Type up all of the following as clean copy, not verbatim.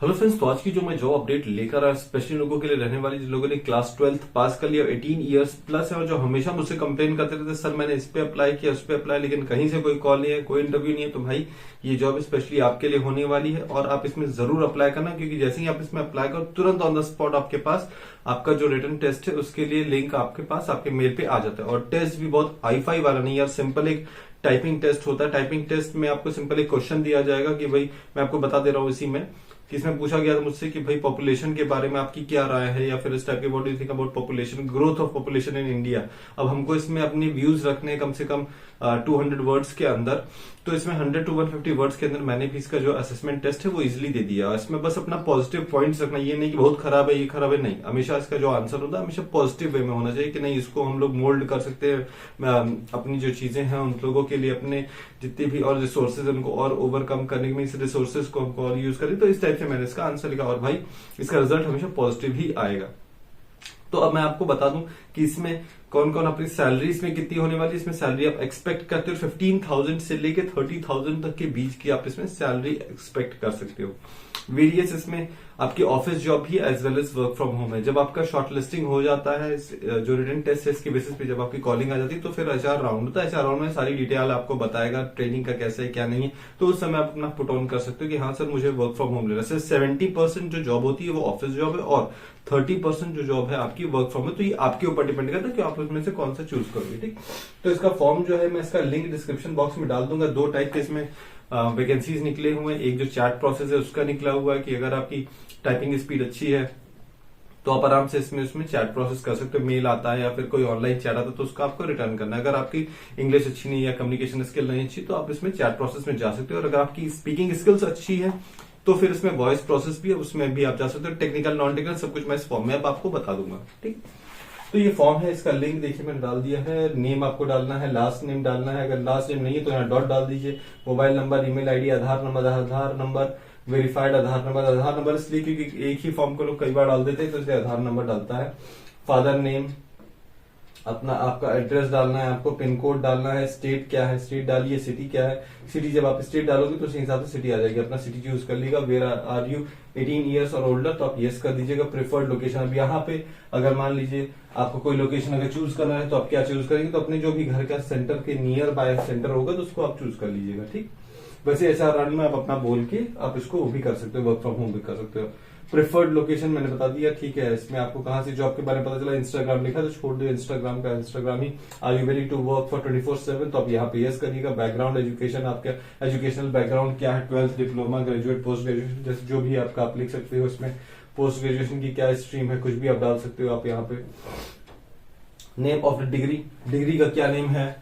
Hello friends, तो आज की जो मैं जॉब अपडेट लेकर आया स्पेशली लोगों के लिए रहने वाली, जिन लोगों ने क्लास 12th पास कर लिया, 18 इयर्स प्लस है और जो हमेशा मुझसे कंप्लेन करते रहते सर मैंने इस पे अप्लाई किया उस पे अप्लाई, लेकिन कहीं से कोई कॉल नहीं है, कोई इंटरव्यू नहीं है। तो भाई ये जॉब स्पेशली आपके लिए होने वाली है और आप इसमें जरूर अप्लाई करना, क्योंकि जैसे ही आप इसमें अप्लाई करो तुरंत ऑन द स्पॉट आपके पास आपका जो रिटन टेस्ट है उसके लिए लिंक आपके पास आपके मेल पे आ जाता है। और टेस्ट भी बहुत हाई फाई वाला नहीं यार, सिंपल एक टाइपिंग टेस्ट होता है। टाइपिंग टेस्ट में आपको सिंपल एक क्वेश्चन दिया जाएगा कि भाई, मैं आपको बता दे रहा हूँ इसी में कि इसमें पूछा गया था मुझसे कि भाई पॉपुलेशन के बारे में आपकी क्या राय है, या फिर इस टाइप के what do you think about population, growth of population in India. अब हमको इसमें अपनी व्यूज रखने कम से कम 200 वर्ड्स के अंदर, तो इसमें 100 to 150 वर्ड्स के अंदर मैंने भी इसका जो असेसमेंट टेस्ट है वो इजिली दे दिया। इसमें बस अपना पॉजिटिव पॉइंट्स रखना, ये नहीं कि बहुत खराब है ये खराब है, नहीं, हमेशा इसका जो आंसर होता है हमेशा पॉजिटिव वे में होना चाहिए कि नहीं इसको हम लोग मोल्ड कर सकते हैं अपनी जो चीजें हैं उन लोगों के लिए, अपने जितने भी और रिसोर्सेज उनको और ओवरकम करने में इस रिसोर्सेज को हमको और यूज करें। तो इस टाइप से मैंने इसका आंसर लिखा और भाई इसका रिजल्ट हमेशा पॉजिटिव ही आएगा। तो अब मैं आपको बता दूं कि इसमें कौन कौन अपनी सैलरी इसमें कितनी होने वाली है। इसमें सैलरी आप एक्सपेक्ट करते हो 15,000 से लेके 30,000 तक के बीच की आप इसमें सैलरी एक्सपेक्ट कर सकते हो। वेरियस इसमें आपकी ऑफिस जॉब भी as well as work from home है। जब आपका शॉर्ट लिस्टिंग हो जाता है, जो रिटन टेस्ट है इसके बेसिस पे जब आपकी कॉलिंग आ जाती है, तो फिर एचआर राउंड होता है। एचआर राउंड में सारी डिटेल आपको बताएगा ट्रेनिंग का कैसे है क्या नहीं है, तो उस समय आप अपना पुट ऑन कर सकते हो कि हाँ सर मुझे वर्क फ्रॉम होम लेना है। 70% जो जॉब होती है वो ऑफिस जॉब है और 30% जो जॉब है आपकी वर्क फ्रॉम है। तो ये आपके ऊपर डिपेंड करता है कि आप उसमें से कौन सा चूज करोगे। ठीक, तो इसका फॉर्म जो है मैं इसका लिंक डिस्क्रिप्शन बॉक्स में डाल दूंगा। दो टाइप के इसमें वैकेंसीज निकले हुए हैं। एक जो चैट प्रोसेस है उसका निकला हुआ है कि अगर आपकी टाइपिंग स्पीड अच्छी है तो आप आराम से उसमें चैट प्रोसेस कर सकते हो। मेल आता है या फिर कोई ऑनलाइन चैट आता है तो उसका आपको रिटर्न करना है। अगर आपकी इंग्लिश अच्छी नहीं है या कम्युनिकेशन स्किल नहीं अच्छी तो आप इसमें चैट प्रोसेस में जा सकते हो। और अगर आपकी स्पीकिंग स्किल्स अच्छी है तो फिर इसमें वॉइस प्रोसेस भी है, उसमें भी आप जा सकते हो। टेक्निकल नॉन टेक्निकल सब कुछ मैं इस फॉर्म में अब आपको बता दूंगा। ठीक, तो ये फॉर्म है, इसका लिंक देखिए मैंने डाल दिया है। नेम आपको डालना है, लास्ट नेम डालना है, अगर लास्ट नेम नहीं है तो यहाँ डॉट डाल दीजिए। मोबाइल नंबर, ईमेल आईडी, आधार नंबर, वेरीफाइड आधार नंबर इसलिए क्योंकि एक ही फॉर्म को लोग कई बार डाल देते हैं तो इसलिए आधार नंबर डालता है। फादर नेम, अपना आपका एड्रेस डालना है, आपको पिन कोड डालना है, स्टेट क्या है स्टेट डालिए, सिटी क्या है सिटी, जब आप स्टेट डालोगे तो उसी हिसाब से सिटी आ जाएगी, अपना सिटी चूज कर लीजिएगा। वेयर आर यू 18 इयर्स और ओल्डर, तो आप यस कर दीजिएगा। प्रेफर्ड लोकेशन, अब यहाँ पे अगर मान लीजिए आपको कोई लोकेशन अगर चूज करना है तो आप क्या चूज करेंगे, तो अपने जो भी घर का सेंटर के नियर बाय सेंटर होगा तो उसको आप चूज कर लीजिएगा। ठीक, वैसे ऐसा रन में आप अपना बोल के आप इसको वो भी कर सकते हो, वर्क फ्रॉम होम भी कर सकते हो। प्रेफर्ड लोकेशन मैंने बता दिया। ठीक है, इसमें आपको कहां से जॉब के बारे में पता चला, इंस्टाग्राम लिखा तो छोड़ दो इंस्टाग्राम का, इंस्टाग्राम ही। Are you ready to work for 24/7, तो आप यहाँ पे यस करिएगा। बैकग्राउंड एजुकेशन, आपका एजुकेशनल बैकग्राउंड क्या है, 12th diploma, graduate, post graduation, जैसे जो भी आपका आप लिख सकते हो। इसमें पोस्ट ग्रेजुएशन की क्या स्ट्रीम है कुछ भी आप डाल सकते हो आप यहाँ पे। Name of the degree, degree का क्या नेम है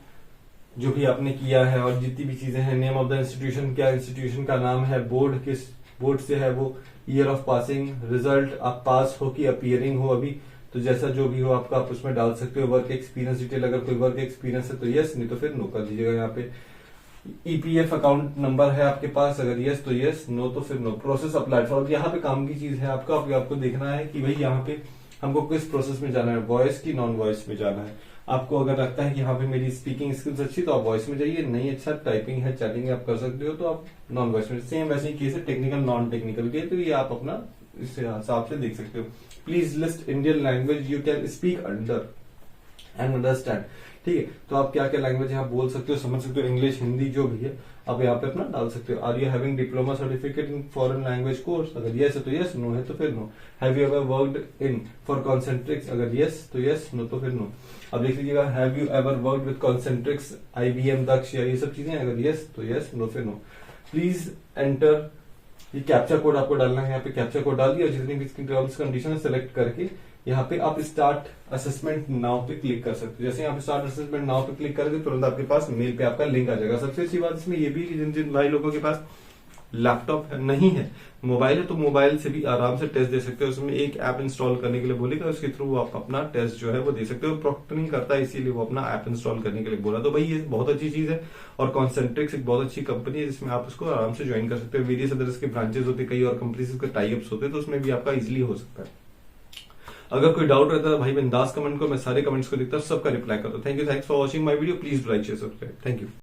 जो भी आपने किया है और जितनी भी चीजें हैं। नेम ऑफ द इंस्टीट्यूशन, क्या इंस्टीट्यूशन का नाम है, बोर्ड किस बोर्ड से है वो, ईयर ऑफ पासिंग, रिजल्ट आप पास हो कि अपीयरिंग हो अभी, तो जैसा जो भी हो आपका आप उसमें डाल सकते हो। वर्क एक्सपीरियंस डिटेल, अगर कोई वर्क एक्सपीरियंस है तो यस, नहीं तो फिर नो कर दीजिएगा। यहाँ पे ईपीएफ अकाउंट नंबर है आपके पास, अगर यस तो यस, नो तो फिर नो। प्रोसेस अप्लाइड फॉर, यहाँ पे काम की चीज है आपका, आपको देखना है कि भाई यहाँ पे हमको किस प्रोसेस में जाना है, वॉइस की नॉन वॉइस में जाना है। आपको अगर लगता है कि यहाँ पे मेरी स्पीकिंग स्किल्स अच्छी तो आप वॉइस में जाइए, नहीं अच्छा टाइपिंग है चैटिंग आप कर सकते हो तो आप नॉन वॉइस में। सेम वैसे ही केस है टेक्निकल नॉन टेक्निकल के, तो ये आप अपना इस हिसाब से देख सकते हो। Please list Indian language you can speak under and understand. ठीक है, तो आप क्या क्या लैंग्वेज यहाँ बोल सकते हो, समझ सकते हो, इंग्लिश हिंदी जो भी है आप यहाँ पे अपना डाल सकते हो। Are you having diploma certificate in foreign language course, अगर यस है तो यस, नो है तो फिर no. Have you ever worked in for Concentrix, अगर यस तो यस, नो तो फिर नो। अब देख लीजिएगा, have you ever worked with Concentrix, IBM, Daksh, या ये सब चीजें, अगर यस तो यस, नो फिर नो। प्लीज एंटर, ये कैप्चा कोड आपको डालना है। यहाँ पे कैप्चा कोड डाल दिया, जितनी भी इसकी टर्म्स कंडीशन है सेलेक्ट करके यहाँ पे आप स्टार्ट असेसमेंट नाउ पे क्लिक कर सकते हो। जैसे यहाँ पे स्टार्ट असेसमेंट नाउ पे क्लिक करेंगे तुरंत आपके पास मेल पे आपका लिंक आ जाएगा। सबसे अच्छी बात इसमें ये भी कि जिन जिन भाई लोगों के पास लैपटॉप नहीं है, मोबाइल है, तो मोबाइल से भी आराम से टेस्ट दे सकते हो। उसमें एक ऐप इंस्टॉल करने के लिए बोलेगा, उसके थ्रू आप अपना टेस्ट जो है वो दे सकते हो। प्रोक्ट नहीं करता इसीलिए वो अपना ऐप इंस्टॉल करने के लिए बोला। तो भाई ये बहुत अच्छी चीज है और कॉन्सेंट्रिक्स एक बहुत अच्छी कंपनी है जिसमें आप उसको आराम से ज्वाइन कर सकते हो। वेरियस अदर इसके ब्रांचेस होते हैं, कई और कंपनीज के टाई अप्स होते हैं, तो उसमें भी आपका इजिली हो सकता है। अगर कोई डाउट रहता है भाई बिंदास कमेंट को, मैं सारे कमेंट्स को देखता हूँ, सबका रिप्लाई करता हूँ। Thank you, thanks for watching my video. Please like share subscribe. Thank you.